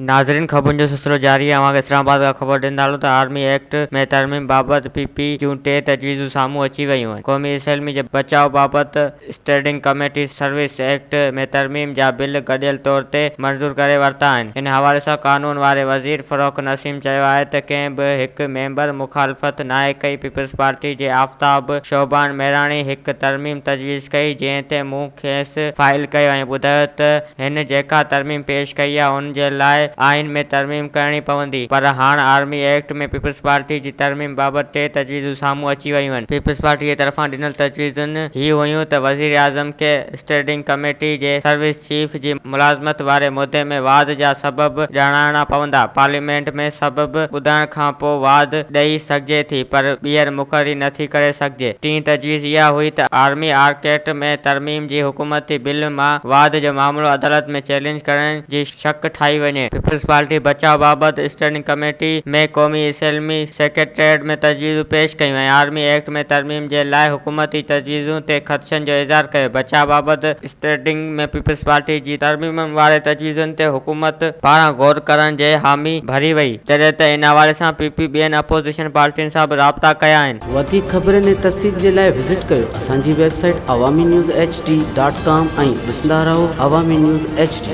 नाज़रीन, ख़बरुनि जो सिलसिलो जारी आहे। इस्लामाबाद खां ख़बर ॾींदा हलूं त आर्मी एक्ट में तरमीम बाबति पीपी जूं 3 तजवीज़ूं साम्हूं अची वयूं आहिनि। क़ौमी असैलमी जे बचाव बाबति स्टैंडिंग कमेटी सर्विस एक्ट में तरमीम जा बिल गॾियल तौर ते मंज़ूर करे वरिता आहिनि। इन हवाले सां क़ानून वारे वज़ीर फ़ारूक़ नसीम चयो आहे त कंहिं बि हिकु मेंबर मुख़ालफ़त नाहे कई। पीपल्स पार्टी जे आफ़ताब शोबान मेहराणी हिकु तरमीम तजवीज़ कई, जंहिं ते मूं खेसि फ़ाइल कयो ऐं ॿुधायो त हिन जेका तरमीम पेश कई आहे उन जे लाइ आइन में तरमीम करणी पवंदी। पर हाणे आर्मी एक्ट में पीपल्स पार्टी जी तरमीम बाबति 3 तजवीज़ूं साम्हूं अची वयूं आहिनि। पीपल्स पार्टी जे तरफ़ां ॾिनल तजवीज़ुनि ही हुयूं त वज़ीर आज़म खे स्टैंडिंग कमेटी जे सर्विस चीफ जी मुलाज़मत वारे मुद्दे में वाद जा सबब ॼाणाइणा पवंदा। पार्लियामेंट में सबब ॿुधाइण खां पोइ वाद ॾेई सघिजे थी, पर ॿीहर मुक़ररी नथी करे सघिजे। 3 तजवीज़ इहा हुई त आर्मी एक्ट में तरमीम जी हुकूमती बिल मां वाद जो मामिलो अदालत में चैलेंज करण जी शक ठाही वञे। पीपल्स पार्टी बचाव बाबति स्टैंडिंग कमेटी में क़ौमी असैलमी सेक्रेटेरिएट में तजवीज़ूं पेश कयूं ऐं आर्मी एक्ट में तरमीम जे लाइ हुकूमती तजवीज़ुनि ते ख़दशनि जो इज़हार कयो। बचाव बाबति स्टैंडिंग में पीपल्स पार्टी जी तरमीमनि वारे तजवीज़ुनि ते हुकूमत पारां गौर करण जे हामी भरी वई, जॾहिं त इन हवाले सां पीपी ॿियनि अपोज़िशन पार्टियुनि सां बि राब्ता कया आहिनि। वधीक ख़बरुनि ऐं तफ़सील जे लाइ विज़िट कयो असांजी वेबसाइट awamiNewsHD.com ऐं ॾिसंदा रहो अवामी न्यूज़ HD।